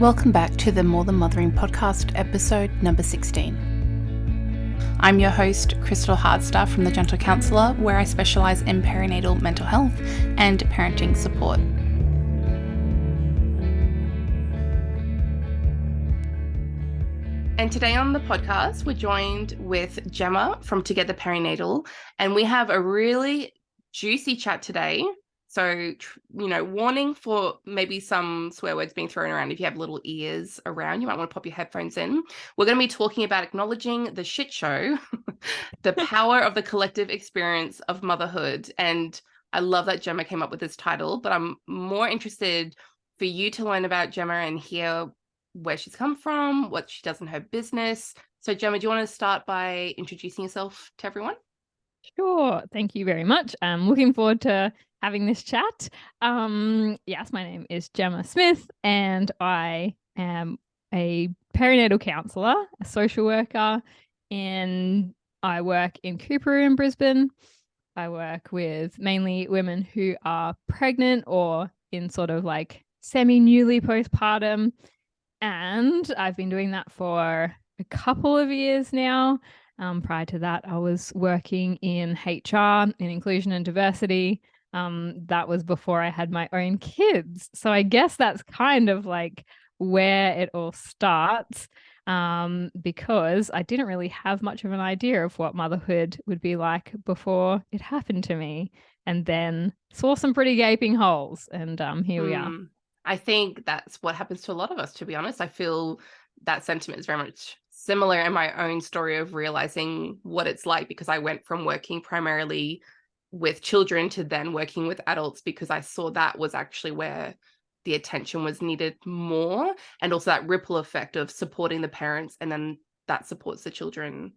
Welcome back to the More Than Mothering podcast, episode number 16. I'm your host, Crystal Hardstaff from the Gentle Counsellor, where I specialise in perinatal mental health and parenting support. And today on the podcast, we're joined with Gemma from Together Perinatal, and we have a really juicy chat today. So, warning for maybe some swear words being thrown around. If you have little ears around, you might want to pop your headphones in. We're going to be talking about acknowledging the shit show, the power of the collective experience of motherhood. And I love that Gemma came up with this title, but I'm more interested for you to learn about Gemma and hear where she's come from, what she does in her business. So, Gemma, do you want to start by introducing yourself to everyone? Sure. Thank you very much. I'm looking forward to having this chat. Yes, my name is Gemma Smith, and I am a perinatal counsellor, a social worker, and I work in Coorparoo in Brisbane. I work with mainly women who are pregnant or in sort of like semi-newly postpartum, and I've been doing that for a couple of years now. Prior to that, I was working in HR, in inclusion and diversity. That was before I had my own kids. So I guess that's kind of like where it all starts, because I didn't really have much of an idea of what motherhood would be like before it happened to me, and then saw some pretty gaping holes, and here we are. I think that's what happens to a lot of us, to be honest. I feel that sentiment is very much similar in my own story of realizing what it's like, because I went from working primarily with children to then working with adults, because I saw that was actually where the attention was needed more, and also that ripple effect of supporting the parents, and then that supports the children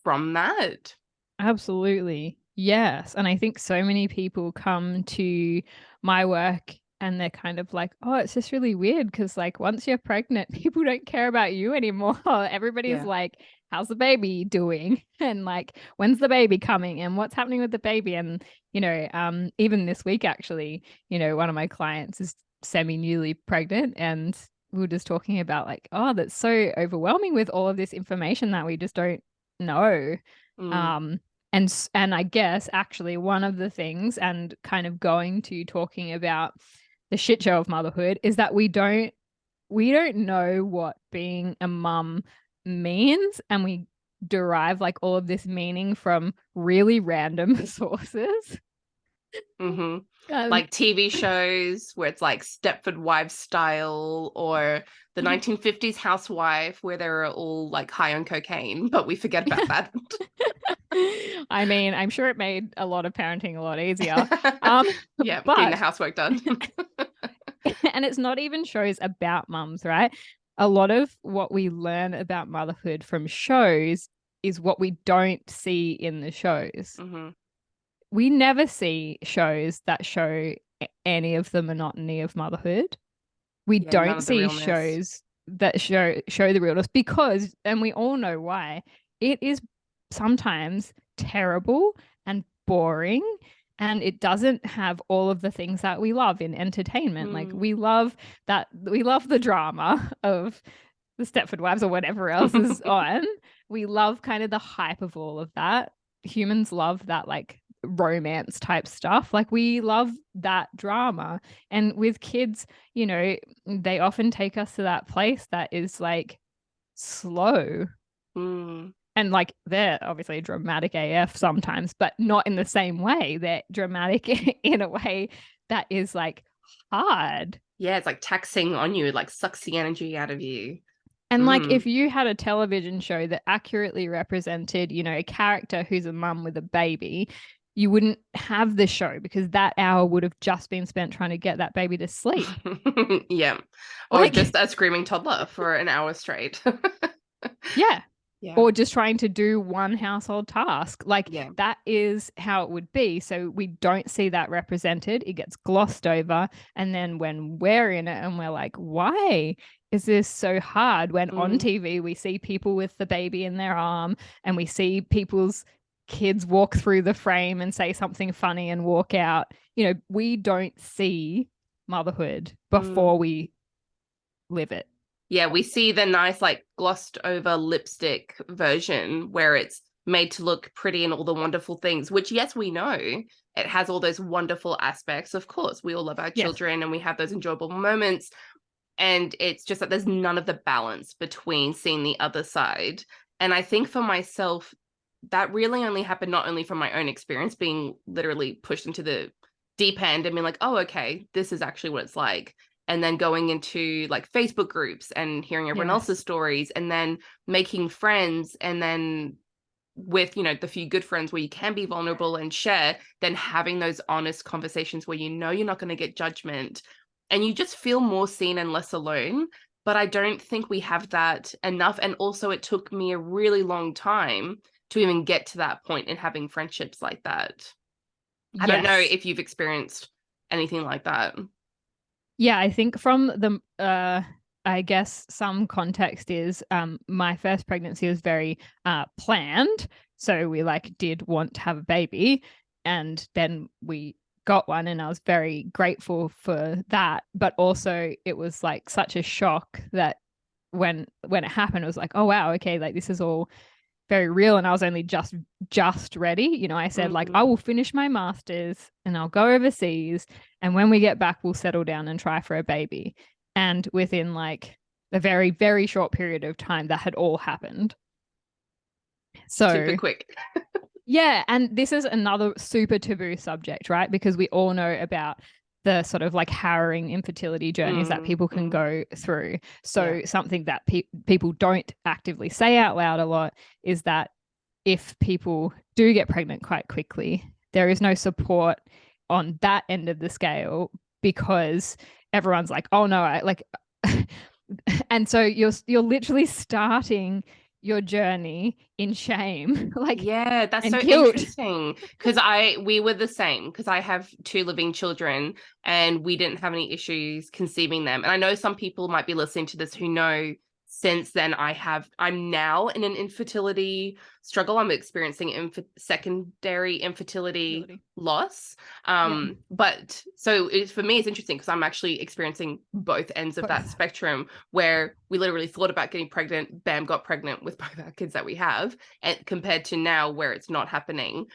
from that. Absolutely. Yes. And I think so many people come to my work and they're kind of like, oh, it's just really weird because like once you're pregnant, people don't care about you anymore. Everybody's like, how's the baby doing? And like, when's the baby coming? And what's happening with the baby? And, even this week, actually, one of my clients is semi-newly pregnant, and we were just talking about like, oh, that's so overwhelming with all of this information that we just don't know. And I guess actually one of the things, and kind of going to talking about the shit show of motherhood, is that we don't know what being a mum means, and we derive like all of this meaning from really random sources. Like TV shows where it's like Stepford Wives style, or the 1950s Housewife where they're all like high on cocaine, but we forget about that. I mean, I'm sure it made a lot of parenting a lot easier. Getting the housework done. And it's not even shows about mums, right? A lot of what we learn about motherhood from shows is what we don't see in the shows. We never see shows that show any of the monotony of motherhood. We don't see shows that show the realness, because, and we all know why, it is sometimes terrible and boring, and it doesn't have all of the things that we love in entertainment. Like we love the drama of the Stepford Wives or whatever else is on. We love kind of the hype of all of that. Humans love that like romance type stuff. Like we love that drama. And with kids, they often take us to that place that is like slow. And like they're obviously dramatic AF sometimes, but not in the same way. They're dramatic in a way that is like hard. Yeah, it's like taxing on you, like sucks the energy out of you. And like if you had a television show that accurately represented, a character who's a mum with a baby, you wouldn't have the show, because that hour would have just been spent trying to get that baby to sleep. Yeah. Or just a screaming toddler for an hour straight. Yeah. Or just trying to do one household task. Like that is how it would be. So we don't see that represented. It gets glossed over. And then when we're in it and we're like, why is this so hard? When on TV we see people with the baby in their arm, and we see people's kids walk through the frame and say something funny and walk out. We don't see motherhood before we live it. Yeah, we see the nice, like, glossed over lipstick version where it's made to look pretty and all the wonderful things, which, yes, we know it has all those wonderful aspects. Of course, we all love our Yes. children and we have those enjoyable moments. And it's just that there's none of the balance between seeing the other side. And I think for myself, that really only happened not only from my own experience being literally pushed into the deep end and being like, oh, okay, this is actually what it's like. And then going into like Facebook groups and hearing everyone else's stories and then making friends and then with, you know, the few good friends where you can be vulnerable and share, then having those honest conversations where you know you're not going to get judgment and you just feel more seen and less alone. But I don't think we have that enough. And also it took me a really long time to even get to that point in having friendships like that. I don't know if you've experienced anything like that. Yeah, I think from the I guess some context is my first pregnancy was very planned. So we like did want to have a baby, and then we got one, and I was very grateful for that. But also it was like such a shock that when it happened, it was like, oh wow, okay, like this is all very real. And I was only just ready. You know, I said like, I will finish my master's and I'll go overseas. And when we get back, we'll settle down and try for a baby. And within like a very, very short period of time, that had all happened. So super quick. yeah. And this is another super taboo subject, right? Because we all know about the sort of like harrowing infertility journeys that people can go through. So something that people don't actively say out loud a lot is that if people do get pregnant quite quickly, there is no support on that end of the scale because everyone's like, oh no, I like and so you're literally starting your journey in shame. Like, yeah, that's so guilt. interesting because we were the same because I have 2 living children and we didn't have any issues conceiving them. And I know some people might be listening to this who know since then I'm now in an infertility struggle. I'm experiencing secondary infertility loss. But so for me, it's interesting because I'm actually experiencing both ends of that spectrum where we literally thought about getting pregnant, bam, got pregnant with both our kids that we have, and compared to now where it's not happening.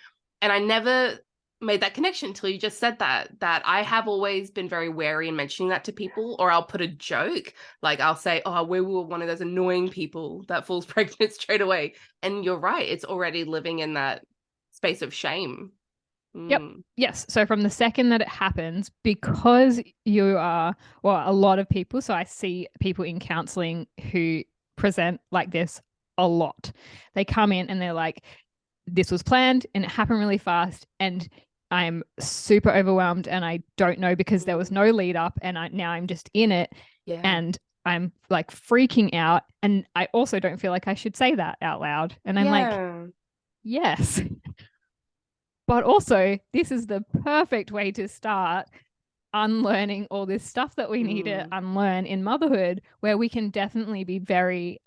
And I never made that connection until you just said that I have always been very wary in mentioning that to people, or I'll put a joke like I'll say, oh, we were one of those annoying people that falls pregnant straight away. And you're right, it's already living in that space of shame. Yep. Yes. So from the second that it happens, because you are, well, a lot of people, so I see people in counseling who present like this a lot. They come in and they're like, this was planned and it happened really fast and I'm super overwhelmed and I don't know because there was no lead up and now I'm just in it and I'm like freaking out. And I also don't feel like I should say that out loud. And I'm like, yes. But also, this is the perfect way to start unlearning all this stuff that we need to unlearn in motherhood, where we can definitely be very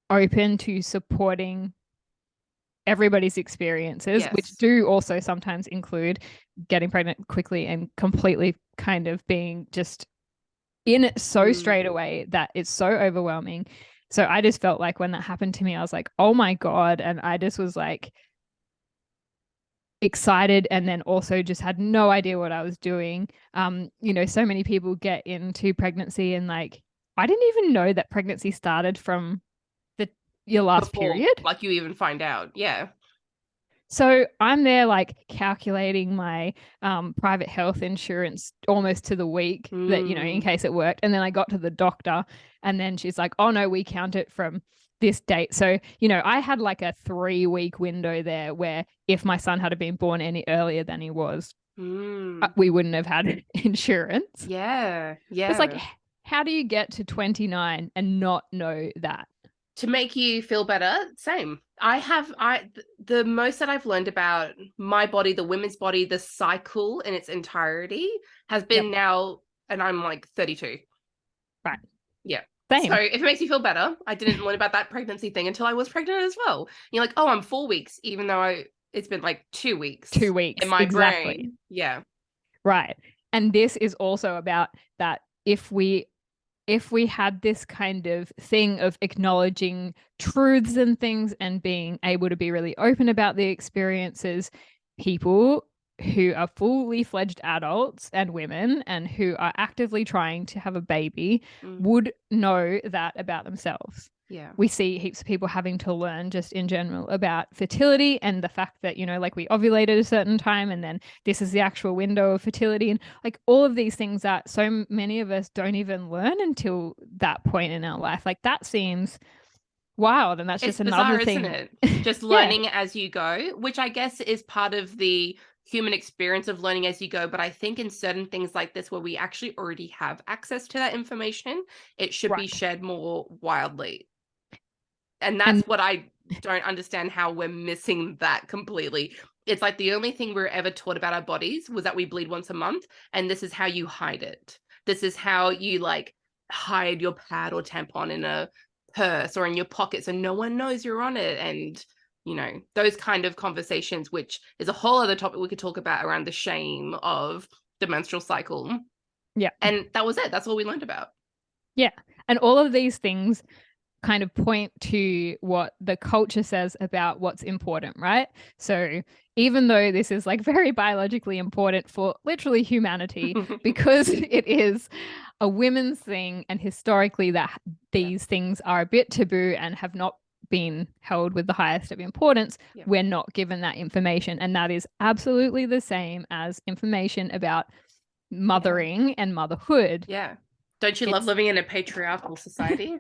open to supporting everybody's experiences, which do also sometimes include getting pregnant quickly and completely kind of being just in it so straight away that it's so overwhelming. So I just felt like when that happened to me, I was like, oh my God. And I just was like excited and then also just had no idea what I was doing. You know, so many people get into pregnancy and like, I didn't even know that pregnancy started from your last period. Like you even find out. Yeah. So I'm there like calculating my private health insurance almost to the week that, you know, in case it worked. And then I got to the doctor and then she's like, oh no, we count it from this date. So, you know, I had like a 3-week window there where if my son had been born any earlier than he was, we wouldn't have had insurance. Yeah. Yeah. It's like, how do you get to 29 and not know that? To make you feel better, same. The most that I've learned about my body, the women's body, the cycle in its entirety has been now, and I'm like 32. Right. Yeah. Same. So if it makes you feel better, I didn't learn about that pregnancy thing until I was pregnant as well. You're like, oh, I'm 4 weeks, even though it's been like 2 weeks. 2 weeks. In my brain. Yeah. Right. And this is also about that if we if we had this kind of thing of acknowledging truths and things and being able to be really open about the experiences, people who are fully fledged adults and women and who are actively trying to have a baby would know that about themselves. Yeah. We see heaps of people having to learn just in general about fertility and the fact that, you know, like we ovulate at a certain time and then this is the actual window of fertility, and like all of these things that so many of us don't even learn until that point in our life. Like that seems wild. And that's It's just another bizarre, thing. isn't it? Just Yeah. learning as you go, which I guess is part of the human experience of learning as you go. But I think in certain things like this, where we actually already have access to that information, it should be Right. shared more wildly. And that's what I don't understand, how we're missing that completely. It's like the only thing we're ever taught about our bodies was that we bleed once a month, and this is how you hide it. This is how you like hide your pad or tampon in a purse or in your pocket so no one knows you're on it. And you know, those kind of conversations, which is a whole other topic we could talk about, around the shame of the menstrual cycle. Yeah. And that was it. That's all we learned about. Yeah. And all of these things kind of point to what the culture says about what's important, right? So even though this is like very biologically important for literally humanity, because it is a women's thing, and historically that these things are a bit taboo and have not been held with the highest of importance, we're not given that information. And that is absolutely the same as information about mothering and motherhood. Yeah. Don't you love living in a patriarchal society?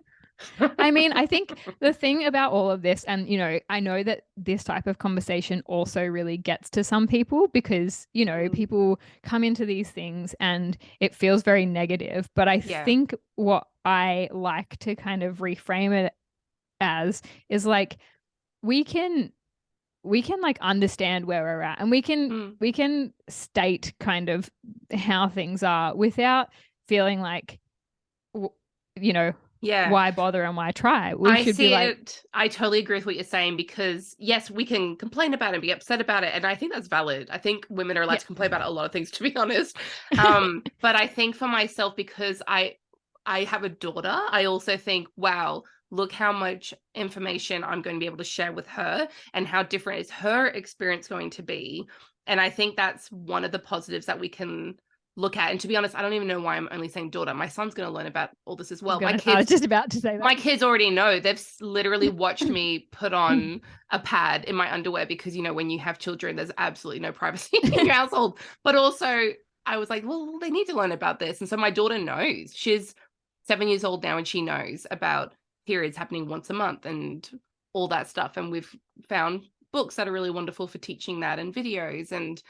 I mean, I think the thing about all of this, and, you know, I know that this type of conversation also really gets to some people because, you know, people come into these things and it feels very negative. But I think what I like to kind of reframe it as is like, we can like understand where we're at, and we can state kind of how things are without feeling like, you know, why bother and why try? We should be like, I totally agree with what you're saying, because yes, we can complain about it and be upset about it, and I think that's valid. I think women are allowed to complain about a lot of things, to be honest. But I think for myself, because I have a daughter, I also think, wow, look how much information I'm going to be able to share with her, and how different is her experience going to be. And I think that's one of the positives that we can look at. And to be honest, I don't even know why I'm only saying daughter. My son's going to learn about all this as well. I was just about to say that. My kids already know. They've literally watched me put on a pad in my underwear, because, you know, when you have children, there's absolutely no privacy in your household. But also I was like, well, they need to learn about this. And so my daughter knows. She's 7 years old now, and she knows about periods happening once a month and all that stuff. And we've found books that are really wonderful for teaching that, and videos. And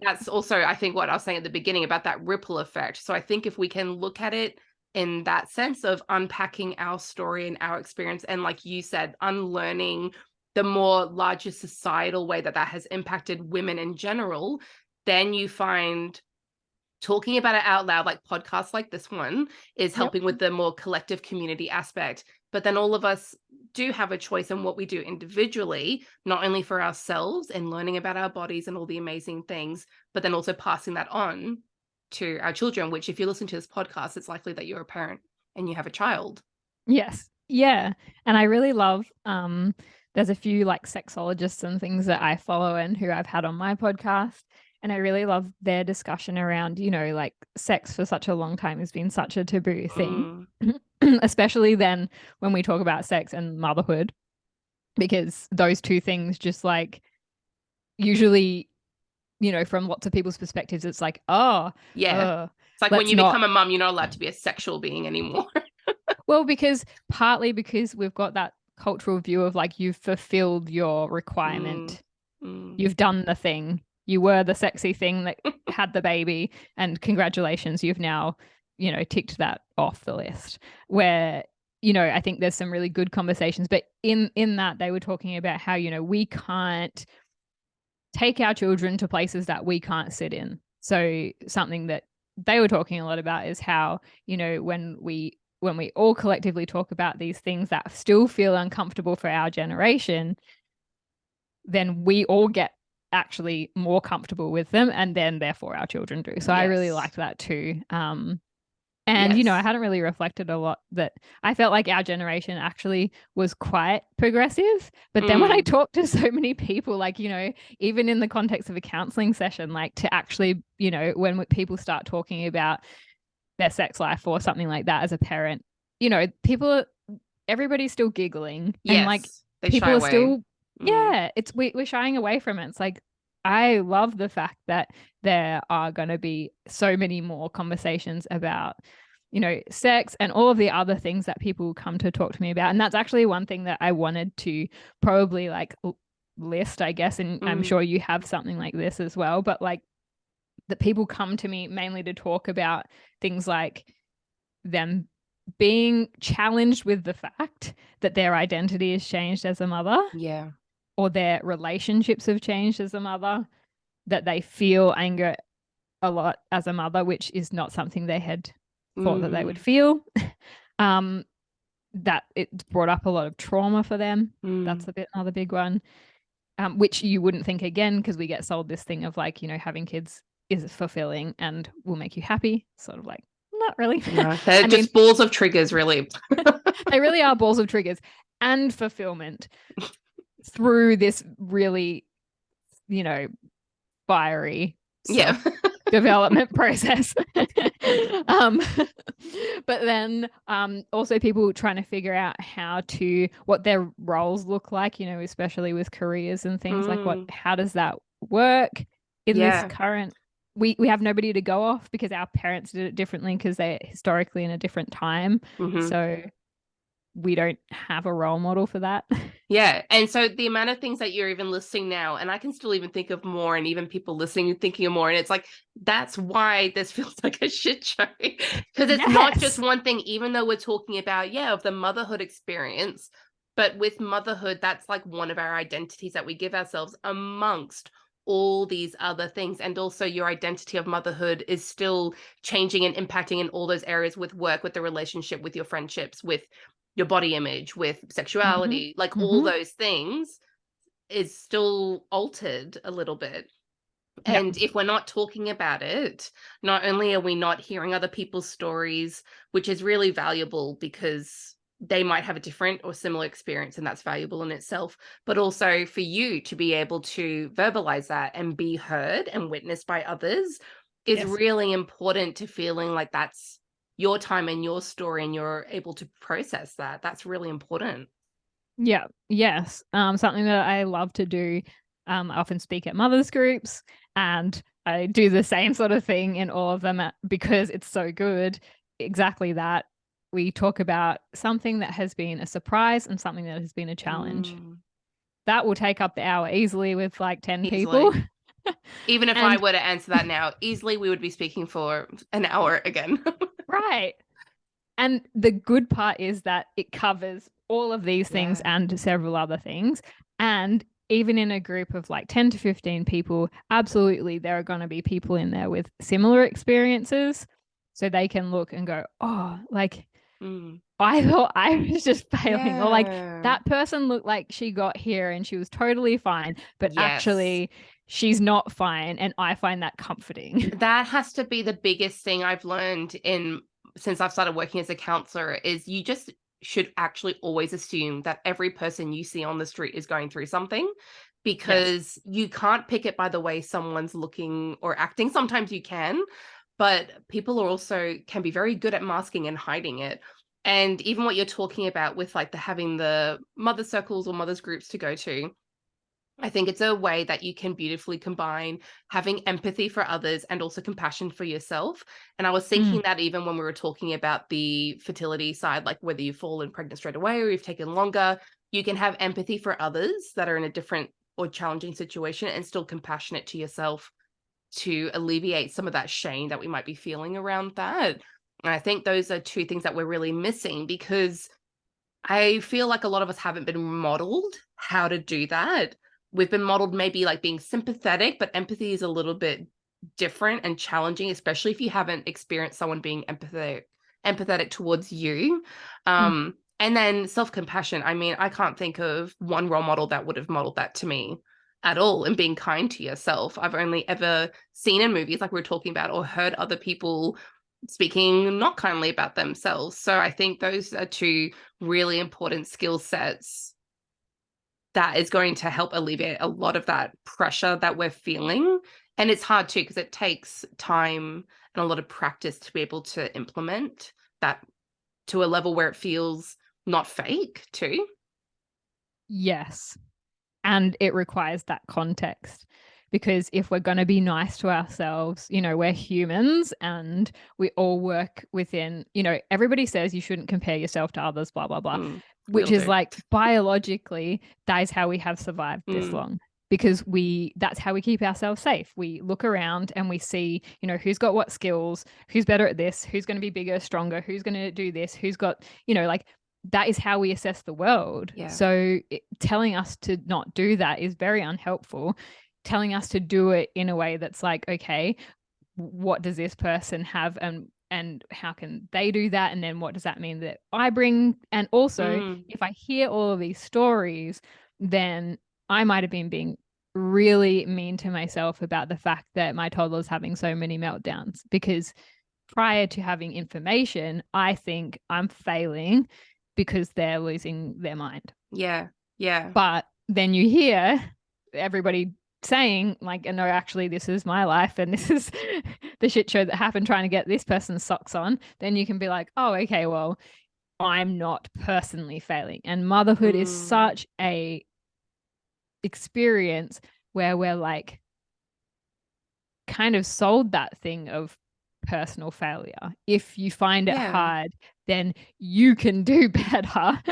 that's also, I think, what I was saying at the beginning about that ripple effect. So I think if we can look at it in that sense of unpacking our story and our experience, and like you said, unlearning the more larger societal way that has impacted women in general, then you find talking about it out loud, like podcasts like this one, is helping with the more collective community aspect. But then all of us do have a choice in what we do individually, not only for ourselves and learning about our bodies and all the amazing things, but then also passing that on to our children, which, if you listen to this podcast, it's likely that you're a parent and you have a child. Yes. Yeah. And I really love, there's a few like sexologists and things that I follow and who I've had on my podcast. And I really love their discussion around, you know, like sex for such a long time has been such a taboo thing, especially then when we talk about sex and motherhood, because those two things just like usually, you know, from lots of people's perspectives, it's like, it's like when you become a mum, you're not allowed to be a sexual being anymore. Well, partly because we've got that cultural view of like, you've fulfilled your requirement. You've done the thing. You were the sexy thing that had the baby, and congratulations, you've now, you know, ticked that off the list. Where, you know, I think there's some really good conversations, but in that they were talking about how, you know, we can't take our children to places that we can't sit in. So something that they were talking a lot about is how, you know, when we all collectively talk about these things that still feel uncomfortable for our generation, then we all get actually more comfortable with them, and then therefore our children do. So I really liked that too. And, I Yes. hadn't really reflected a lot that I felt like our generation actually was quite progressive. But then when I talked to so many people, like, even in the context of a counseling session, like to actually, when people start talking about their sex life or something like that as a parent, everybody's still giggling and like Yes. They shy people are away. still, yeah, we're shying away from it. It's like, I love the fact that there are going to be so many more conversations about, sex and all of the other things that people come to talk to me about. And that's actually one thing that I wanted to probably like list, I guess. And I'm sure you have something like this as well, but like that people come to me mainly to talk about things like them being challenged with the fact that their identity has changed as a mother. Yeah. Or their relationships have changed as a mother, that they feel anger a lot as a mother, which is not something they had thought that they would feel. That it's brought up a lot of trauma for them. That's another big one, which you wouldn't think again, because we get sold this thing of like, having kids is fulfilling and will make you happy. Sort of like, not really. No, they're just balls of triggers, really. They really are balls of triggers and fulfillment through this really, fiery self-development process. But then also people trying to figure out what their roles look like, especially with careers and things like how does that work in this current, we have nobody to go off because our parents did it differently because they're historically in a different time. So we don't have a role model for that. Yeah. And so the amount of things that you're even listing now, and I can still even think of more, and even people listening and thinking of more. And it's like, that's why this feels like a shit show. Because it's not just one thing, even though we're talking about, of the motherhood experience. But with motherhood, that's like one of our identities that we give ourselves amongst all these other things. And also your identity of motherhood is still changing and impacting in all those areas, with work, with the relationship, with your friendships, with your body image, with sexuality, like all those things is still altered a little bit. And if we're not talking about it, not only are we not hearing other people's stories, which is really valuable because they might have a different or similar experience, and that's valuable in itself, but also for you to be able to verbalize that and be heard and witnessed by others is really important to feeling like that's your time and your story and you're able to process that. That's really important. Yeah. Yes. Something that I love to do. I often speak at mothers groups, and I do the same sort of thing in all of them because it's so good. Exactly that. We talk about something that has been a surprise and something that has been a challenge. That will take up the hour easily with like 10 people. Even if I were to answer that now, easily we would be speaking for an hour again. Right. And the good part is that it covers all of these things and several other things. And even in a group of like 10 to 15 people, absolutely there are going to be people in there with similar experiences. So they can look and go, oh, like I thought I was just failing. Or like that person looked like she got here and she was totally fine, but actually she's not fine. And I find that comforting. That has to be the biggest thing I've learned since I've started working as a counselor, is you just should actually always assume that every person you see on the street is going through something, because you can't pick it by the way someone's looking or acting. Sometimes you can, but people are also can be very good at masking and hiding it. And even what you're talking about with like having the mother circles or mothers groups to go to, I think it's a way that you can beautifully combine having empathy for others and also compassion for yourself. And I was thinking that even when we were talking about the fertility side, like whether you've fallen pregnant straight away or you've taken longer, you can have empathy for others that are in a different or challenging situation and still compassionate to yourself to alleviate some of that shame that we might be feeling around that. And I think those are two things that we're really missing, because I feel like a lot of us haven't been modeled how to do that. We've been modeled maybe like being sympathetic, but empathy is a little bit different and challenging, especially if you haven't experienced someone being empathetic towards you. And then self-compassion. I mean, I can't think of one role model that would have modeled that to me at all, and being kind to yourself. I've only ever seen in movies like we were talking about, or heard other people speaking not kindly about themselves. So I think those are two really important skill sets that is going to help alleviate a lot of that pressure that we're feeling. And it's hard too, because it takes time and a lot of practice to be able to implement that to a level where it feels not fake too. Yes. And it requires that context, because if we're going to be nice to ourselves, we're humans and we all work within, everybody says you shouldn't compare yourself to others, blah, blah, blah, We which all is do. like biologically, that is how we have survived this long. Because that's how we keep ourselves safe. We look around and we see, who's got what skills, who's better at this, who's going to be bigger, stronger, who's going to do this, who's got, like that is how we assess the world. Yeah. So telling us to not do that is very unhelpful. Telling us to do it in a way that's like, okay, what does this person have and how can they do that? And then what does that mean that I bring? And also, if I hear all of these stories, then I might have been being really mean to myself about the fact that my toddler's having so many meltdowns, because prior to having information, I think I'm failing because they're losing their mind. Yeah. Yeah. But then you hear everybody saying like, no, actually this is my life and this is the shit show that happened trying to get this person's socks on. Then you can be like, oh, okay, well, I'm not personally failing. And motherhood is such a experience where we're like kind of sold that thing of personal failure. If you find it hard, then you can do better.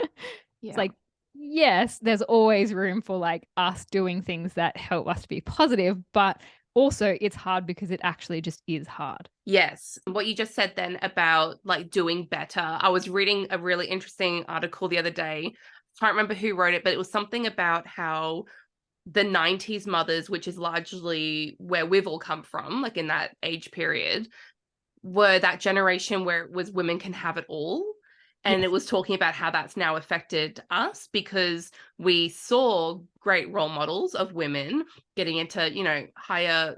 It's like, yes, there's always room for like us doing things that help us to be positive, but also it's hard because it actually just is hard. Yes. What you just said then about like doing better. I was reading a really interesting article the other day. I can't remember who wrote it, but it was something about how the 90s mothers, which is largely where we've all come from, like in that age period, were that generation where it was women can have it all. And it was talking about how that's now affected us because we saw great role models of women getting into, higher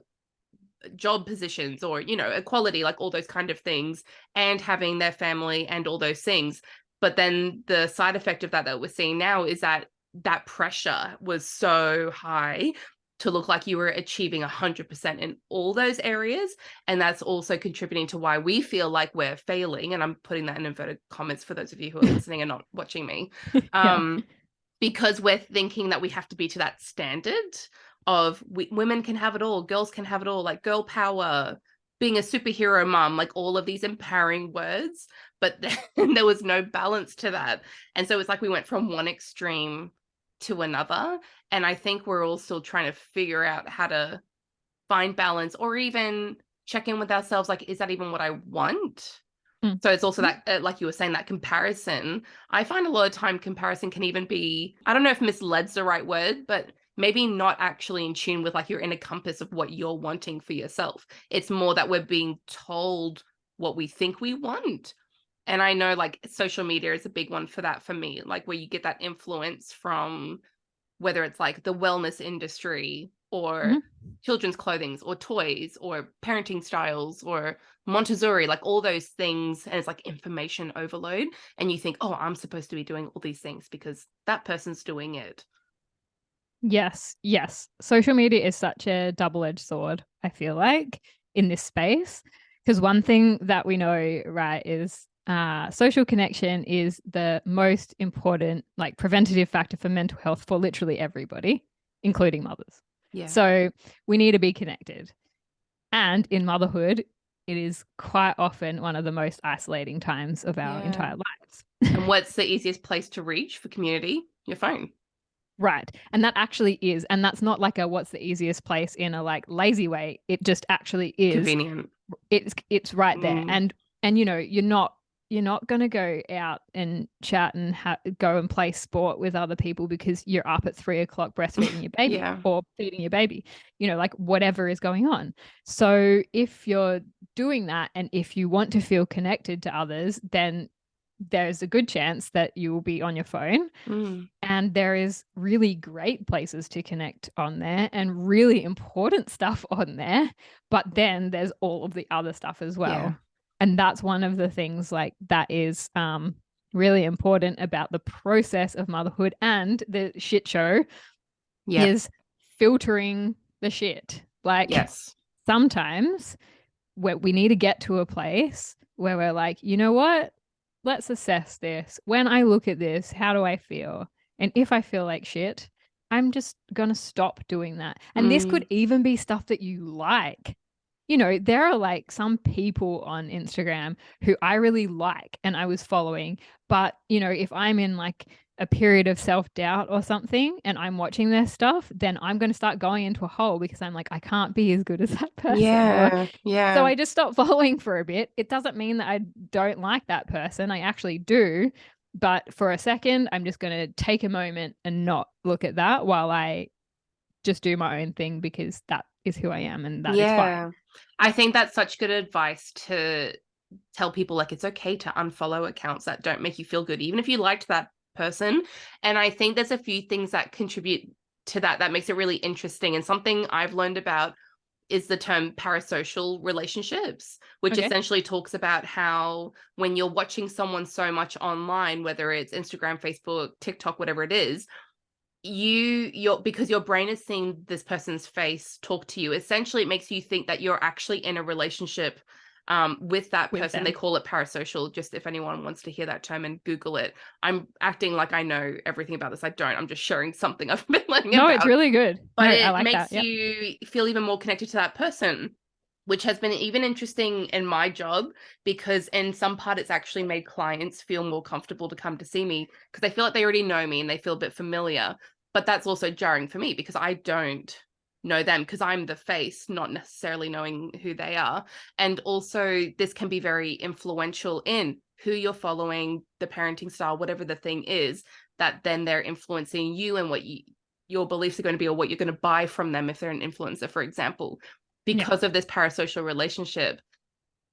job positions or, equality, like all those kind of things, and having their family and all those things. But then the side effect of that we're seeing now is that pressure was so high to look like you were achieving 100% in all those areas. And that's also contributing to why we feel like we're failing. And I'm putting that in inverted commas for those of you who are listening and not watching me. Because we're thinking that we have to be to that standard of women can have it all, girls can have it all, like girl power, being a superhero mom, like all of these empowering words. But then there was no balance to that. And so it's like we went from one extreme to another. And I think we're all still trying to figure out how to find balance or even check in with ourselves. Like, is that even what I want? So it's also that, like you were saying, that comparison. I find a lot of time comparison can even be, I don't know if misled's the right word, but maybe not actually in tune with like your inner compass of what you're wanting for yourself. It's more that we're being told what we think we want. And I know like social media is a big one for that for me, like where you get that influence from whether it's like the wellness industry or children's clothing or toys or parenting styles or Montessori, like all those things. And it's like information overload. And you think, oh, I'm supposed to be doing all these things because that person's doing it. Yes, yes. Social media is such a double-edged sword, I feel like, in this space. Because one thing that we know, right, is social connection is the most important, like, preventative factor for mental health for literally everybody, including mothers. Yeah. So we need to be connected. And in motherhood, it is quite often one of the most isolating times of our entire lives. And what's the easiest place to reach for community? Your phone. Right. And that actually is. And that's not like a what's the easiest place in a like lazy way. It just actually is convenient. It's right there. And you're not going to go out and chat and go and play sport with other people because you're up at 3:00 breastfeeding your baby or feeding your baby, like whatever is going on. So if you're doing that and if you want to feel connected to others, then there's a good chance that you will be on your phone. And there is really great places to connect on there and really important stuff on there. But then there's all of the other stuff as well. And that's one of the things like that is really important about the process of motherhood and the shit show is filtering the shit. Like sometimes we need to get to a place where we're like, you know what? Let's assess this. When I look at this, how do I feel? And if I feel like shit, I'm just going to stop doing that. And this could even be stuff that you like. You know, there are like some people on Instagram who I really like and I was following. But, you know, if I'm in like a period of self-doubt or something and I'm watching their stuff, then I'm going to start going into a hole because I'm like, I can't be as good as that person. So I just stop following for a bit. It doesn't mean that I don't like that person. I actually do. But for a second, I'm just going to take a moment and not look at that while I just do my own thing because that is who I am and that is fine. I think that's such good advice to tell people, like, it's okay to unfollow accounts that don't make you feel good, even if you liked that person. And I think there's a few things that contribute to that makes it really interesting. And something I've learned about is the term parasocial relationships, which essentially talks about how when you're watching someone so much online, whether it's Instagram, Facebook, TikTok, whatever it is, you're because your brain is seeing this person's face talk to you, essentially it makes you think that you're actually in a relationship with that person. They call it parasocial, just if anyone wants to hear that term and Google it. I'm acting like I know everything about this. I don't. I'm just sharing something I've been learning about. No, it's really good. But I it like makes that. you feel even more connected to that person, which has been even interesting in my job, because in some part it's actually made clients feel more comfortable to come to see me because they feel like they already know me and they feel a bit familiar. But that's also jarring for me because I don't know them, because I'm the face, not necessarily knowing who they are. And also this can be very influential in who you're following, the parenting style, whatever the thing is, that then they're influencing you and what your beliefs are going to be, or what you're going to buy from them if they're an influencer, for example, because of this parasocial relationship.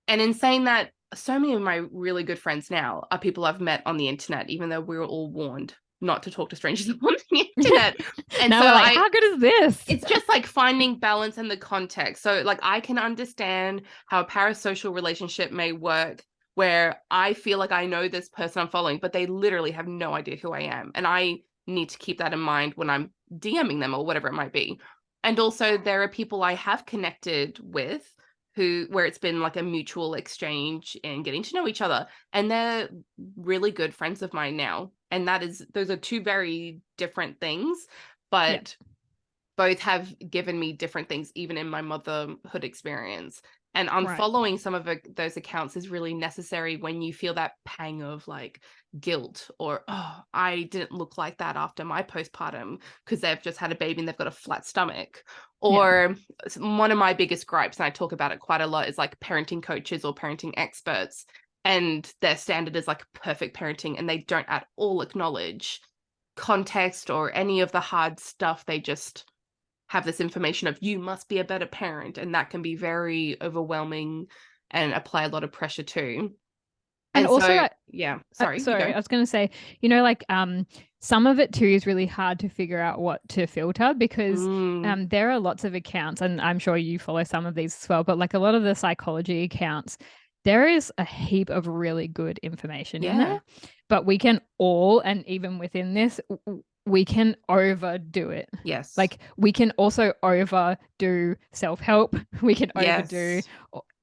And in saying that, so many of my really good friends now are people I've met on the internet, even though we were all warned not to talk to strangers on the internet. And now so we're like, how good is this? It's just like finding balance in the context. So like I can understand how a parasocial relationship may work where I feel like I know this person I'm following, but they literally have no idea who I am. And I need to keep that in mind when I'm DMing them or whatever it might be. And also there are people I have connected with where it's been like a mutual exchange and getting to know each other, and they're really good friends of mine now. And those are two very different things, but both have given me different things, even in my motherhood experience. And unfollowing some of those accounts is really necessary when you feel that pang of like guilt, or, oh, I didn't look like that after my postpartum because they've just had a baby and they've got a flat stomach. Or one of my biggest gripes, and I talk about it quite a lot, is like parenting coaches or parenting experts. And their standard is like perfect parenting, and they don't at all acknowledge context or any of the hard stuff. They just have this information of, you must be a better parent, and that can be very overwhelming and apply a lot of pressure too. And also, sorry, I was going to say, you know, like some of it too is really hard to figure out what to filter, because there are lots of accounts, and I'm sure you follow some of these as well, but like a lot of the psychology accounts, there is a heap of really good information in there, but we can all, and even within this, we can overdo it. Yes. Like we can also overdo self-help. We can overdo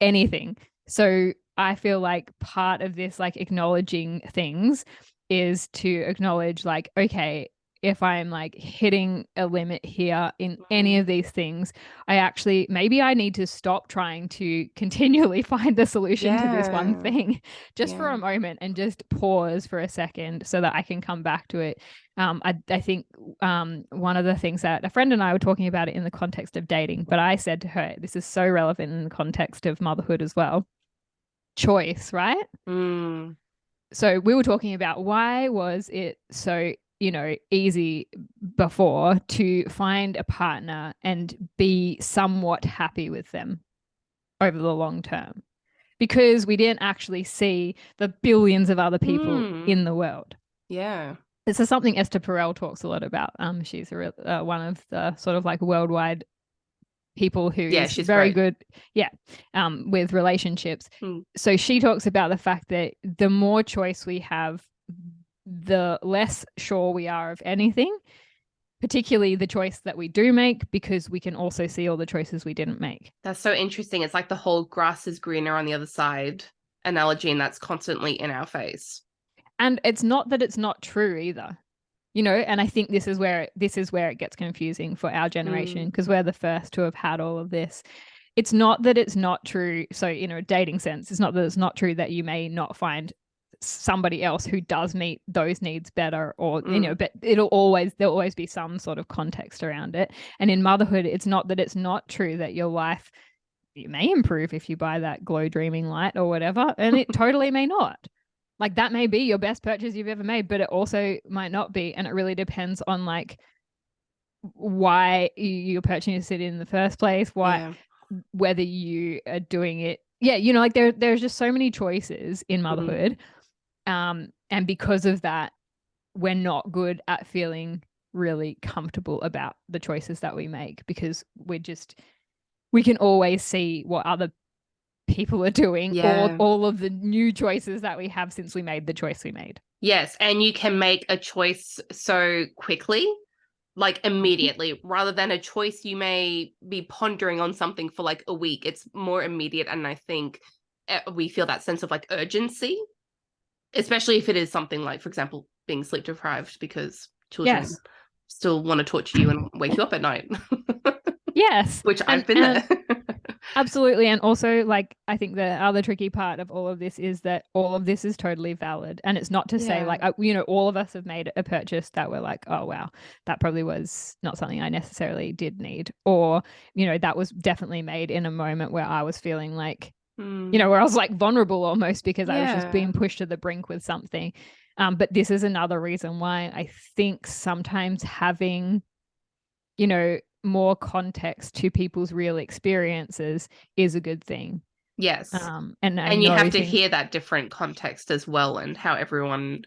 anything. So I feel like part of this, like acknowledging things, is to acknowledge like, okay, if I'm like hitting a limit here in any of these things, maybe I need to stop trying to continually find the solution to this one thing just for a moment, and just pause for a second so that I can come back to it. I think one of the things that a friend and I were talking about it in the context of dating, but I said to her, this is so relevant in the context of motherhood as well. Choice, right? So we were talking about, why was it so, you know, easy before to find a partner and be somewhat happy with them over the long term? Because we didn't actually see the billions of other people in the world. This is something Esther Perel talks a lot about. She's one of the sort of like worldwide people who Yeah, is she's very great. good, with relationships. Mm. So she talks about the fact that the more choice we have, the less sure we are of anything, particularly the choice that we do make, because we can also see all the choices we didn't make. That's so interesting. It's like the whole grass is greener on the other side analogy, and that's constantly in our face. And it's not that it's not true either. And I think this is where it gets confusing for our generation, Mm. because we're the first to have had all of this. It's not that it's not true. So, a dating sense, it's not that it's not true that you may not find somebody else who does meet those needs better, or, but there'll always be some sort of context around it. And in motherhood, it's not that it's not true that your life, it may improve if you buy that glow dreaming light or whatever, and it totally may not. Like, that may be your best purchase you've ever made, but it also might not be. And it really depends on like why you're purchasing it in the first place, Yeah. whether you are doing it. Yeah, like there's just so many choices in motherhood. And because of that, we're not good at feeling really comfortable about the choices that we make, because we can always see what other people are doing, or Yeah. all of the new choices that we have since we made the choice we made. Yes, and you can make a choice so quickly, like immediately, rather than a choice you may be pondering on something for like a week. It's more immediate, and I think we feel that sense of like urgency, especially if it is something like, for example, being sleep deprived, because children Yes. still want to torture you and wake you up at night, Yes. which I've And been and there. absolutely. And also, like, I think the other tricky part of all of this is that all of this is totally valid. And it's not to say, Yeah. like, all of us have made a purchase that we're like, oh, wow, that probably was not something I necessarily did need. Or, that was definitely made in a moment where I was feeling like, where I was like vulnerable almost, because I was just Yeah. being pushed to the brink with something. But this is another reason why I think sometimes having, more context to people's real experiences is a good thing. Yes. And You have to noting, hear that different context as well, and how everyone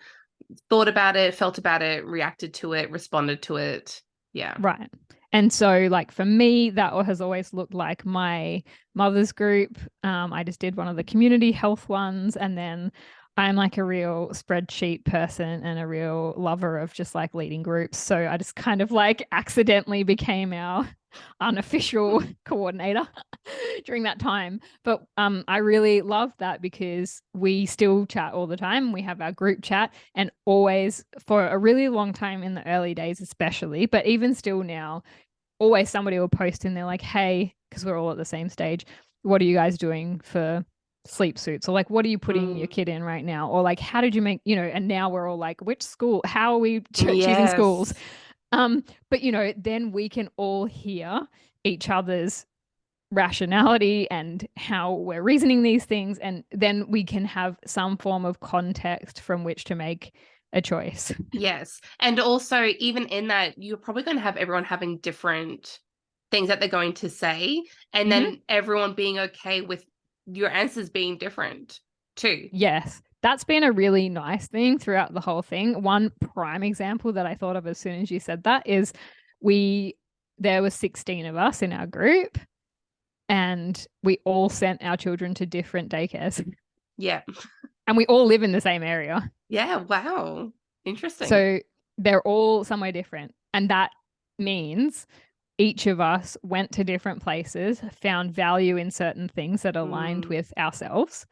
thought about it, felt about it, reacted to it, responded to it. Yeah. right. And so, like, for me, that has always looked like my mother's group. I just did one of the community health ones, and then I'm like a real spreadsheet person and a real lover of just like leading groups. So I just kind of like accidentally became our unofficial coordinator during that time. But I really love that, because we still chat all the time. We have our group chat, and always, for a really long time in the early days especially, but even still now, always somebody will post in there like, hey, because we're all at the same stage, what are you guys doing for sleep suits? Or like, what are you putting your kid in right now? Or like, how did you make, and now we're all like, which school, how are we choosing schools? Yes. But then we can all hear each other's rationality and how we're reasoning these things, and then we can have some form of context from which to make a choice. Yes. And also, even in that, you're probably going to have everyone having different things that they're going to say, and then everyone being okay with your answers being different too. Yes, that's been a really nice thing throughout the whole thing. One prime example that I thought of as soon as you said that is there were 16 of us in our group, and we all sent our children to different daycares. Yeah. And we all live in the same area. Yeah. Wow. Interesting. So they're all somewhere different. And that means each of us went to different places, found value in certain things that aligned with ourselves.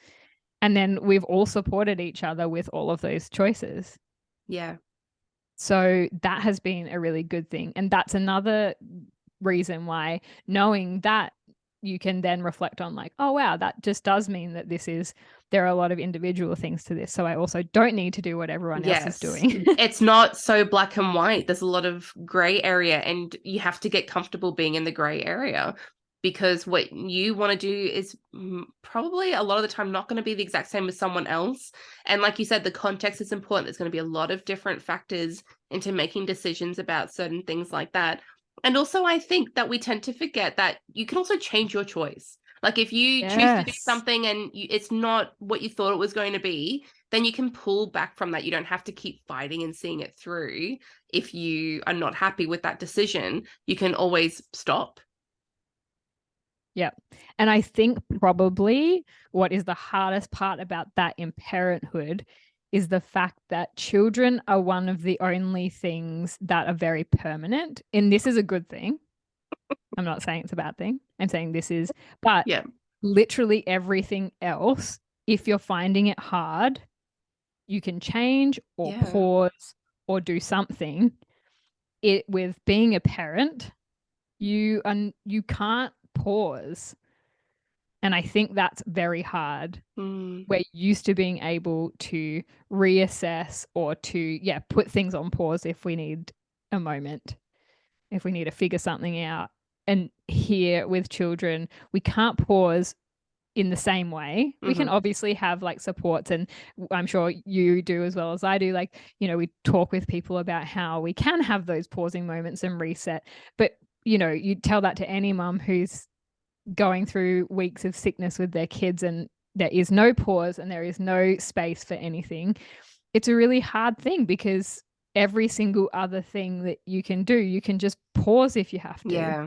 And then we've all supported each other with all of those choices. Yeah. So that has been a really good thing. And that's another reason why, knowing that, you can then reflect on like, oh, wow, that just does mean that there are a lot of individual things to this. So I also don't need to do what everyone else is doing. It's not so black and white. There's a lot of gray area, and you have to get comfortable being in the gray area, because what you want to do is probably a lot of the time not going to be the exact same as someone else. And like you said, the context is important. There's going to be a lot of different factors into making decisions about certain things like that. And also, I think that we tend to forget that you can also change your choice. Like if you choose to do something and it's not what you thought it was going to be, then you can pull back from that. You don't have to keep fighting and seeing it through. If you are not happy with that decision, you can always stop. Yeah. And I think probably what is the hardest part about that in parenthood is the fact that children are one of the only things that are very permanent. And this is a good thing. I'm not saying it's a bad thing. I'm saying this is, but Yeah. literally everything else, if you're finding it hard, you can change or Yeah. pause or do something. It with being a parent, you can't pause. And I think that's very hard. We're used to being able to reassess or to, yeah, put things on pause if we need a moment, if we need to figure something out. And here with children, we can't pause in the same way. We can obviously have like supports, and I'm sure you do as well as I do. Like, you know, we talk with people about how we can have those pausing moments and reset. But, you know, you tell that to any mum who's going through weeks of sickness with their kids and there is no pause and there is no space for anything. It's a really hard thing because every single other thing that you can do, you can just pause if you have to. Yeah.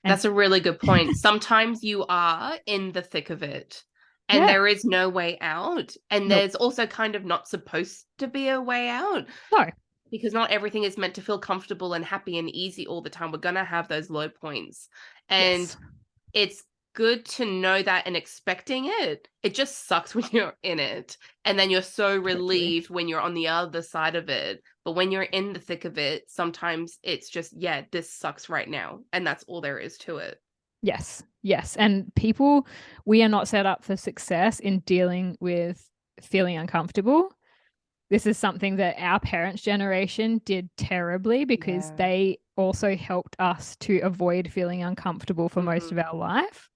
And that's a really good point. Sometimes you are in the thick of it and yeah, there is no way out. And nope, there's also kind of not supposed to be a way out no, because not everything is meant to feel comfortable and happy and easy all the time. We're going to have those low points. And yes, it's good to know that and expecting it. It just sucks when you're in it. And then you're so totally. relieved when you're on the other side of it. But when you're in the thick of it, sometimes it's just, yeah, this sucks right now. And that's all there is to it. Yes, yes. And people, we are not set up for success in dealing with feeling uncomfortable. This is something that our parents' generation did terribly because Yeah. they also helped us to avoid feeling uncomfortable for most of our life.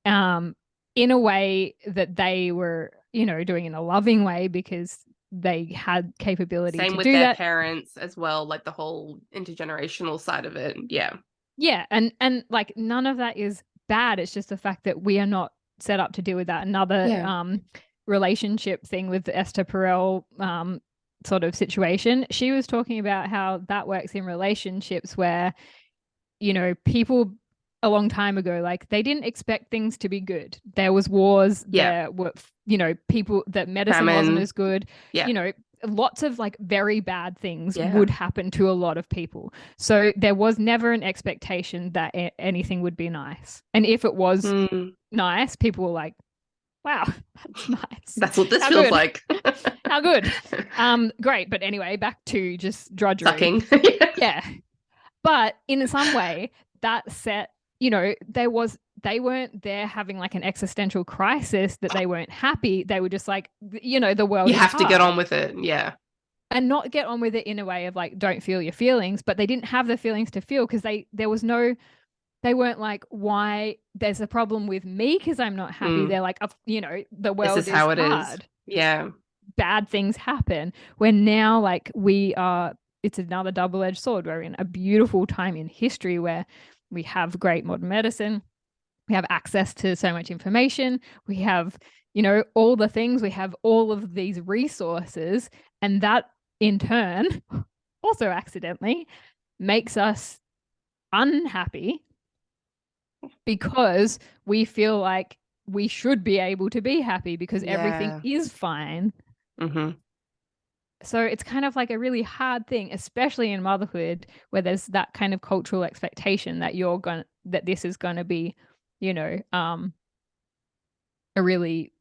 In a way that they were, you know, doing in a loving way because they had capability Same to with do their that. parents as well, like the whole intergenerational side of it. Yeah. Yeah, and like none of that is bad. It's just the fact that we are not set up to deal with that. Another Yeah. relationship thing with the Esther Perel sort of situation. She was talking about how that works in relationships where, you know, people a long time ago, like they didn't expect things to be good. There was wars, Yeah. there were, you know, people that medicine wasn't Famine. as good, Yeah. you know, lots of like very bad things Yeah. would happen to a lot of people. So there was never an expectation that anything would be nice. And if it was nice, people were like, wow, that's nice. That's what this How feels good. like. How good. Great. But anyway, back to just drudgery. Sucking. Yeah. But in some way, that set, you know, they weren't there having like an existential crisis that they weren't happy. They were just like, you know, the world You is have to get hard. on with it. Yeah. And not get on with it in a way of like, don't feel your feelings, but they didn't have the feelings to feel because they weren't like, why there's a problem with me because I'm not happy. They're like, you know, the This world is is how it is. hard. Yeah. Bad things happen. When now, like, it's another double-edged sword. We're in a beautiful time in history where we have great modern medicine. We have access to so much information. We have, you know, all the things. We have all of these resources. And that in turn, also accidentally, makes us unhappy because we feel like we should be able to be happy because everything is fine. So it's kind of like a really hard thing, especially in motherhood, where there's that kind of cultural expectation that that this is going to be, you know, a really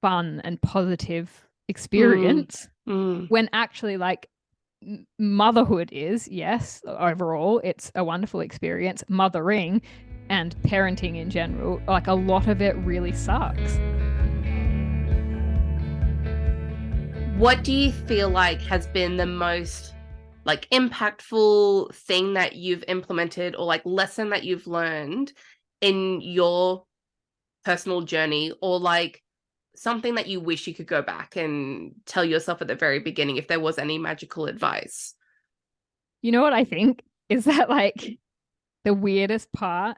fun and positive experience. When actually, like, motherhood is, yes, overall, it's a wonderful experience. Mothering and parenting in general, like a lot of it really sucks. What do you feel like has been the most like impactful thing that you've implemented or like lesson that you've learned in your personal journey, or like something that you wish you could go back and tell yourself at the very beginning if there was any magical advice? You know what I think is that like the weirdest part,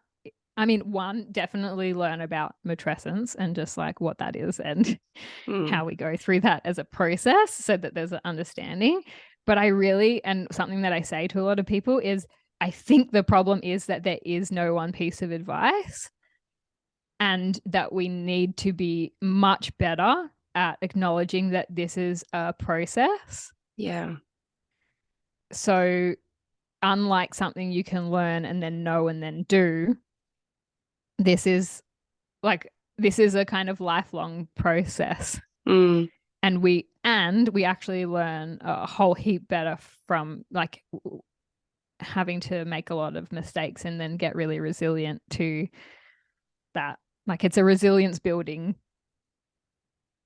I mean, one, definitely learn about matrescence and just like what that is and how we go through that as a process so that there's an understanding. But I really, and something that I say to a lot of people is, I think the problem is that there is no one piece of advice. and that we need to be much better at acknowledging that this is a process. Yeah. So unlike something you can learn and then know and then do, this is a kind of lifelong process. Mm. And we actually learn a whole heap better from like having to make a lot of mistakes and then get really resilient to that. Like it's a resilience building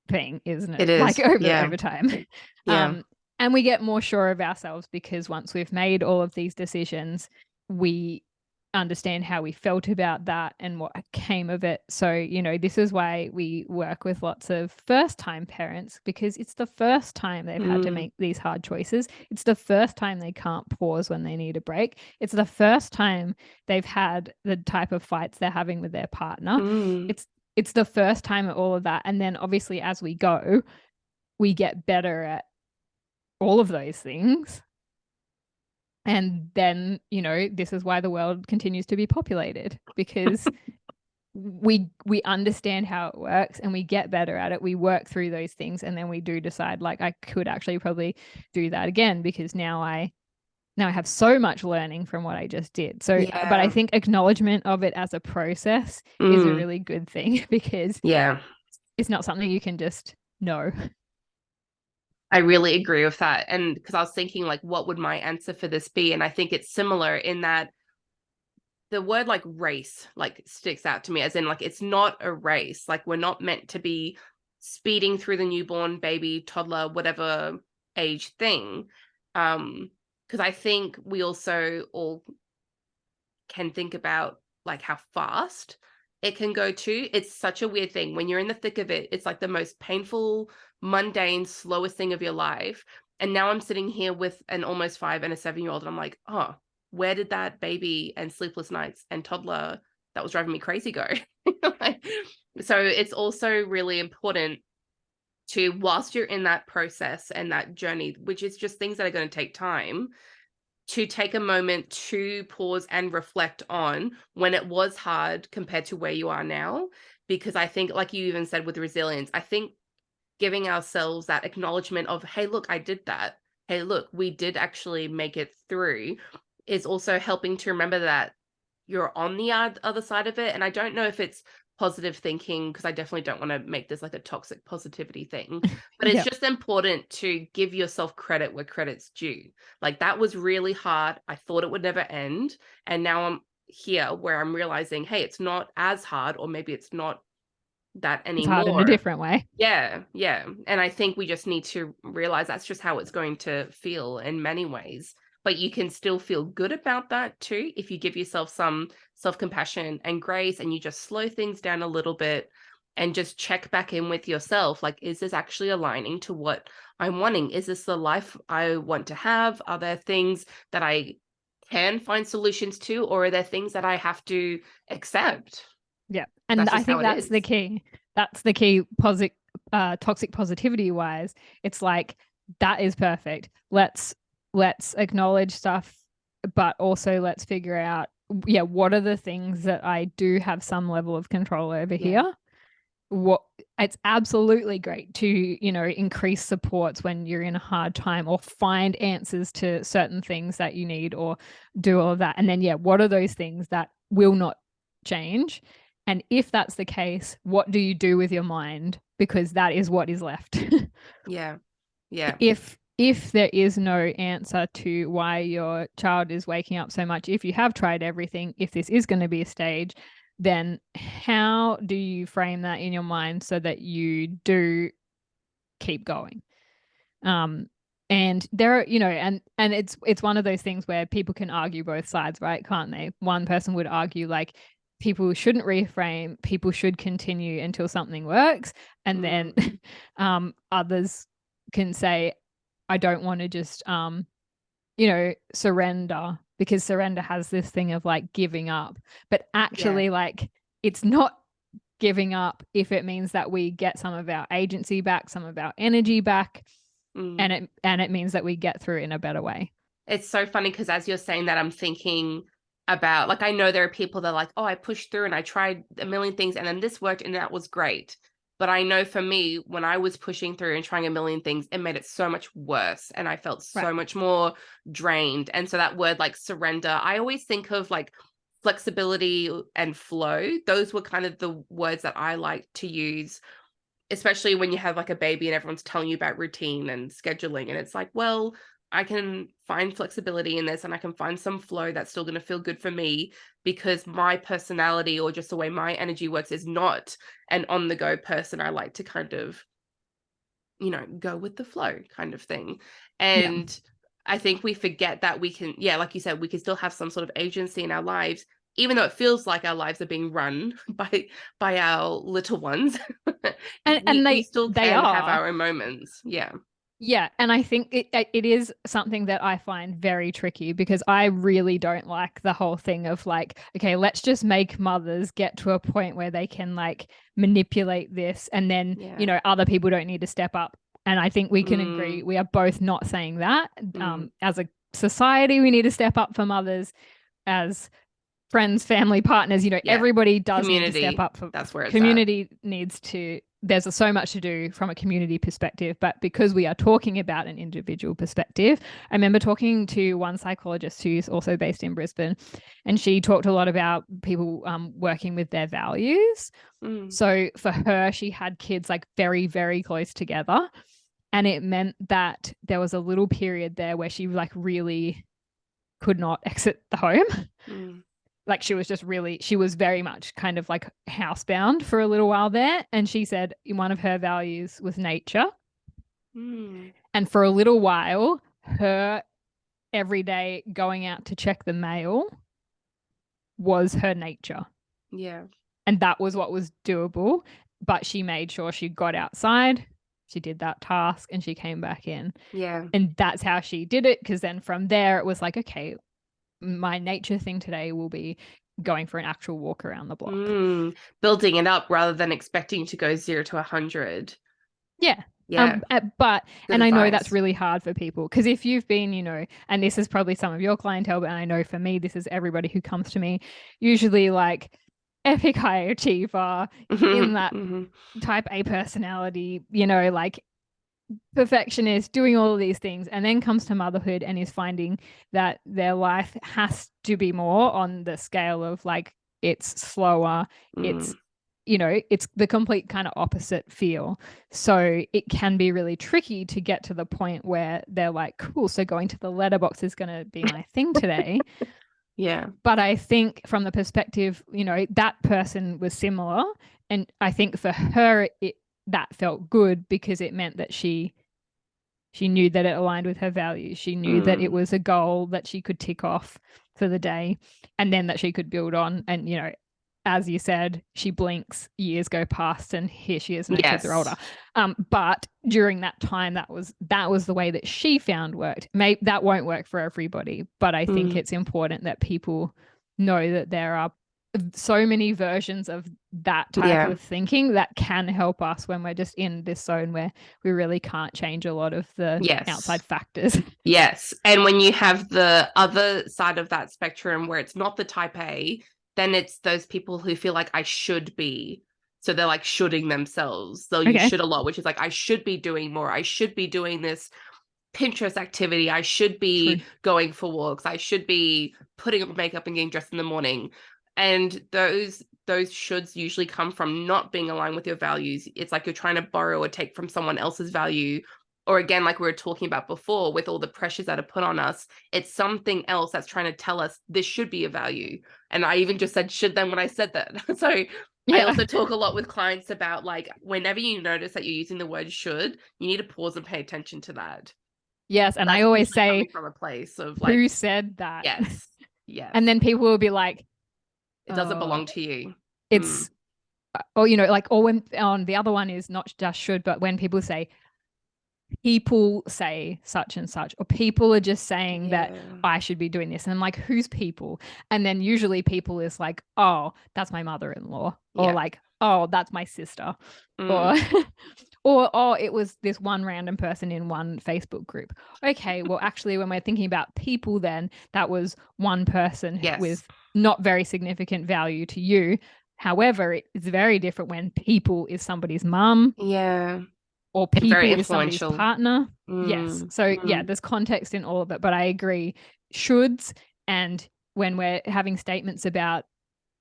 thing, isn't it? It is. Like Yeah. over time. Yeah. And we get more sure of ourselves because once we've made all of these decisions, we understand how we felt about that and what came of it. So, you know, this is why we work with lots of first-time parents, because it's the first time they've had to make these hard choices. It's the first time they can't pause when they need a break. It's the first time they've had the type of fights they're having with their partner. It's the first time at all of that. And then obviously as we go, we get better at all of those things. And then, you know, this is why the world continues to be populated, because we understand how it works and we get better at it. We work through those things and then we do decide like I could actually probably do that again because now I have so much learning from what I just did. So but I think acknowledgement of it as a process is a really good thing because it's not something you can just know. I really agree with that. And because I was thinking, like, what would my answer for this be? And I think it's similar in that the word like race like sticks out to me, as in like it's not a race. Like we're not meant to be speeding through the newborn, baby, toddler, whatever age thing. Because I think we also all can think about like how fast it can go too. It's such a weird thing. When you're in the thick of it, it's like the most painful, mundane, slowest thing of your life. And now I'm sitting here with an almost 5 and a 7-year-old, and I'm like, oh, where did that baby and sleepless nights and toddler that was driving me crazy go? So it's also really important to, whilst you're in that process and that journey, which is just things that are going to take time, to take a moment to pause and reflect on when it was hard compared to where you are now. Because I think, like you even said with resilience, I think giving ourselves that acknowledgement of, hey, look, I did that. Hey, look, we did actually make it through, is also helping to remember that you're on the other side of it. And I don't know if it's positive thinking, because I definitely don't want to make this like a toxic positivity thing, but it's just important to give yourself credit where credit's due. Like that was really hard. I thought it would never end. And now I'm here where I'm realizing, hey, it's not as hard, or maybe it's not that It's hard in a anymore. different way. Yeah. And I think we just need to realize that's just how it's going to feel in many ways. But you can still feel good about that too if you give yourself some self-compassion and grace, and you just slow things down a little bit and just check back in with yourself. Like, is this actually aligning to what I'm wanting? Is this the life I want to have? Are there things that I can find solutions to, or are there things that I have to accept? Yeah. And I think that's the key. That's the key toxic positivity wise. It's like, that is perfect. Let's acknowledge stuff, but also let's figure out, what are the things that I do have some level of control over here? It's absolutely great to, you know, increase supports when you're in a hard time, or find answers to certain things that you need, or do all of that. And then, what are those things that will not change? And if that's the case, what do you do with your mind? Because that is what is left. Yeah. If there is no answer to why your child is waking up so much, if you have tried everything, if this is going to be a stage, then how do you frame that in your mind so that you do keep going? And there are, you know, and it's one of those things where people can argue both sides, right? Can't they? One person would argue like, people shouldn't reframe, people should continue until something works. And then others can say, I don't want to just, surrender, because surrender has this thing of like giving up. But actually, like, it's not giving up if it means that we get some of our agency back, some of our energy back, and it means that we get through it in a better way. It's so funny because as you're saying that, I'm thinking about, like, I know there are people that are like, oh, I pushed through and I tried a million things and then this worked and that was great. But I know for me, when I was pushing through and trying a million things, it made it so much worse. And I felt so much more drained. And so that word, like surrender, I always think of like flexibility and flow. Those were kind of the words that I like to use, especially when you have like a baby and everyone's telling you about routine and scheduling. And it's like, well, I can find flexibility in this and I can find some flow that's still going to feel good for me, because my personality or just the way my energy works is not an on the go person. I like to kind of, go with the flow kind of thing. And I think we forget that we can, like you said, we can still have some sort of agency in our lives, even though it feels like our lives are being run by our little ones. And we still they can have are. our own moments. Yeah, and I think it is something that I find very tricky, because I really don't like the whole thing of like, okay, let's just make mothers get to a point where they can like manipulate this, and then other people don't need to step up. And I think we can agree, we are both not saying that. As a society, we need to step up for mothers. As friends, family, partners, everybody does community, need to step up for. That's where it's community needs to. There's so much to do from a community perspective, but because we are talking about an individual perspective, I remember talking to one psychologist who's also based in Brisbane, and she talked a lot about people working with their values. So for her, she had kids like very, very close together, and it meant that there was a little period there where she like really could not exit the home. Like she was very much kind of like housebound for a little while there. And she said one of her values was nature. And for a little while, her every day going out to check the mail was her nature. Yeah. And that was what was doable. But she made sure she got outside, she did that task, and she came back in. Yeah. And that's how she did it. Because then from there, it was like, okay, my nature thing today will be going for an actual walk around the block. Building it up rather than expecting to go 0 to 100. Yeah. Yeah. But Good and advice. I know that's advice. really hard for people, because if you've been, and this is probably some of your clientele, but I know for me, this is everybody who comes to me, usually like epic high achiever in that type A personality, like perfectionist, doing all of these things, and then comes to motherhood and is finding that their life has to be more on the scale of like, it's slower, it's it's the complete kind of opposite feel. So it can be really tricky to get to the point where they're like, cool, so going to the letterbox is going to be my thing today. Yeah. But I think from the perspective, that person was similar, and I think for her that felt good, because it meant that she knew that it aligned with her values. She knew that it was a goal that she could tick off for the day, and then that she could build on. And, as you said, she blinks, years go past, and here she is, and her kids are older. But during that time, that was the way that she found worked. Maybe that won't work for everybody, but I think it's important that people know that there are so many versions of that type of thinking that can help us when we're just in this zone where we really can't change a lot of the outside factors. Yes. And when you have the other side of that spectrum where it's not the type A, then it's those people who feel like I should be. So they're like shoulding themselves. They'll use should a lot, which is like, I should be doing more. I should be doing this Pinterest activity. I should be going for walks. I should be putting on makeup and getting dressed in the morning. And those shoulds usually come from not being aligned with your values. It's like you're trying to borrow or take from someone else's value. Or again, like we were talking about before, with all the pressures that are put on us, it's something else that's trying to tell us this should be a value. And I even just said should then when I said that. So I also talk a lot with clients about like, whenever you notice that you're using the word should, you need to pause and pay attention to that. Yes. And that's I always say, from a place of like, who said that? Yes. Yes. And then people will be like, it doesn't belong to you. It's, or, like, or when on the other one is not just should, but when people say such and such, or people are just saying that I should be doing this. And I'm like, who's people? And then usually people is like, oh, that's my mother-in-law, or like, oh, that's my sister, Or, oh, it was this one random person in one Facebook group. Okay, well, actually, when we're thinking about people, then that was one person with not very significant value to you. However, it's very different when people is somebody's mum. Yeah. Or people is somebody's partner. Yes. So yeah, there's context in all of it. But I agree, shoulds, and when we're having statements about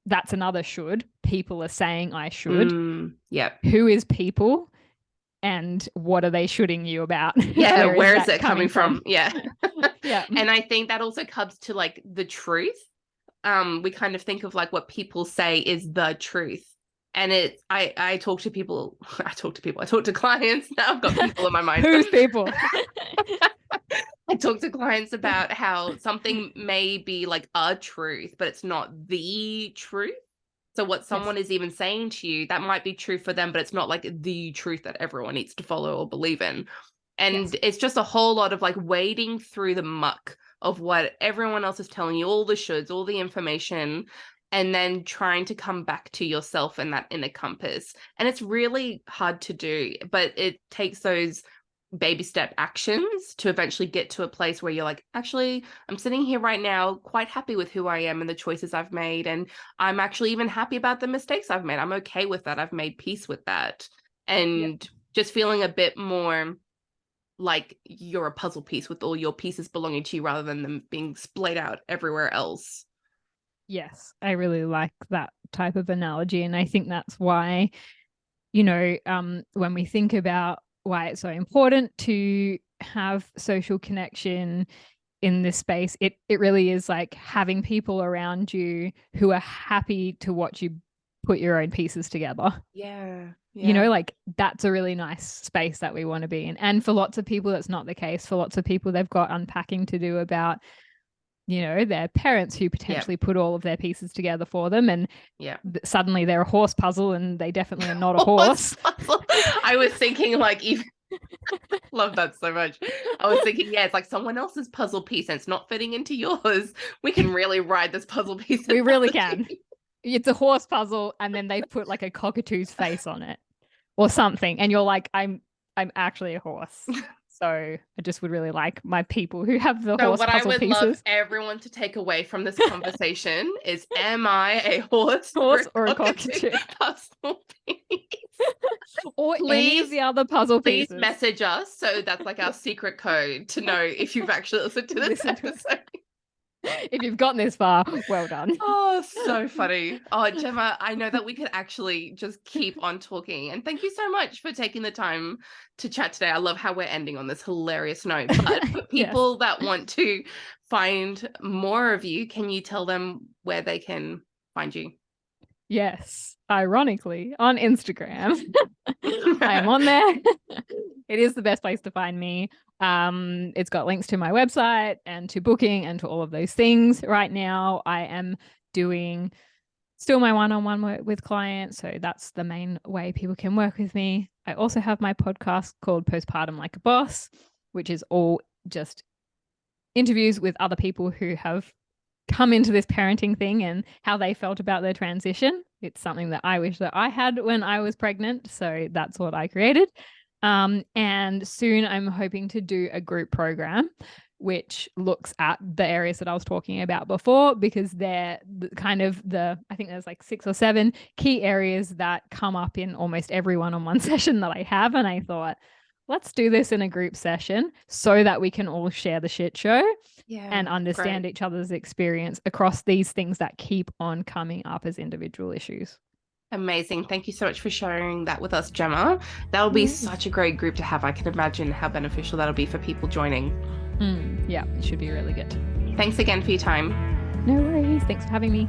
that's another should, people are saying I should. Yep. Who is people? And what are they shoulding you about? Yeah, where is it coming from? Yeah. Yeah. And I think that also comes to like the truth. We kind of think of like what people say is the truth. And I talk to people, I talk to clients. Now I've got people in my mind. Who's people? I talk to clients about how something may be like a truth, but it's not the truth. So what someone is even saying to you, that might be true for them, but it's not like the truth that everyone needs to follow or believe in. And it's just a whole lot of like wading through the muck of what everyone else is telling you, all the shoulds, all the information, and then trying to come back to yourself and that inner compass. And it's really hard to do, but it takes those baby step actions to eventually get to a place where you're like, actually, I'm sitting here right now quite happy with who I am and the choices I've made. And I'm actually even happy about the mistakes I've made. I'm okay with that. I've made peace with that. And just feeling a bit more like you're a puzzle piece with all your pieces belonging to you rather than them being splayed out everywhere else. Yes, I really like that type of analogy. And I think that's why, you know, when we think about why it's so important to have social connection in this space, it really is like having people around you who are happy to watch you put your own pieces together. Yeah. You know, like that's a really nice space that we want to be in. And for lots of people, that's not the case. For lots of people, they've got unpacking to do about, you know, their parents who potentially put all of their pieces together for them. And suddenly they're a horse puzzle and they definitely are not a horse. I was thinking like even love that so much. I was thinking, it's like someone else's puzzle piece and it's not fitting into yours. We can really ride this puzzle piece. We really can. It's a horse puzzle and then they put like a cockatoo's face on it or something. And you're like, I'm actually a horse. So I just would really like my people who have the horse puzzle pieces. What I would love everyone to take away from this conversation is, am I a horse or a cockatoo puzzle piece? Or any of the other puzzle pieces. Please message us. So that's like our secret code to know if you've actually listened to this episode. If you've gotten this far, well done. Oh, so funny. Oh, Gemma, I know that we could actually just keep on talking. And thank you so much for taking the time to chat today. I love how we're ending on this hilarious note. But for people that want to find more of you, can you tell them where they can find you? Yes, ironically, on Instagram. I am on there. It is the best place to find me. It's got links to my website and to booking and to all of those things. Right now, I am doing still my one-on-one work with clients. So that's the main way people can work with me. I also have my podcast called Postpartum Like a Boss, which is all just interviews with other people who have come into this parenting thing and how they felt about their transition. It's something that I wish that I had when I was pregnant. So that's what I created. And soon I'm hoping to do a group program, which looks at the areas that I was talking about before, because they're I think there's like 6 or 7 key areas that come up in almost every one-on-one session that I have. And I thought, let's do this in a group session so that we can all share the shit show and understand each other's experience across these things that keep on coming up as individual issues. Amazing. Thank you so much for sharing that with us, Gemma. That'll be such a great group to have. I can imagine how beneficial that'll be for people joining. Yeah, it should be really good. Thanks again for your time. No worries. Thanks for having me.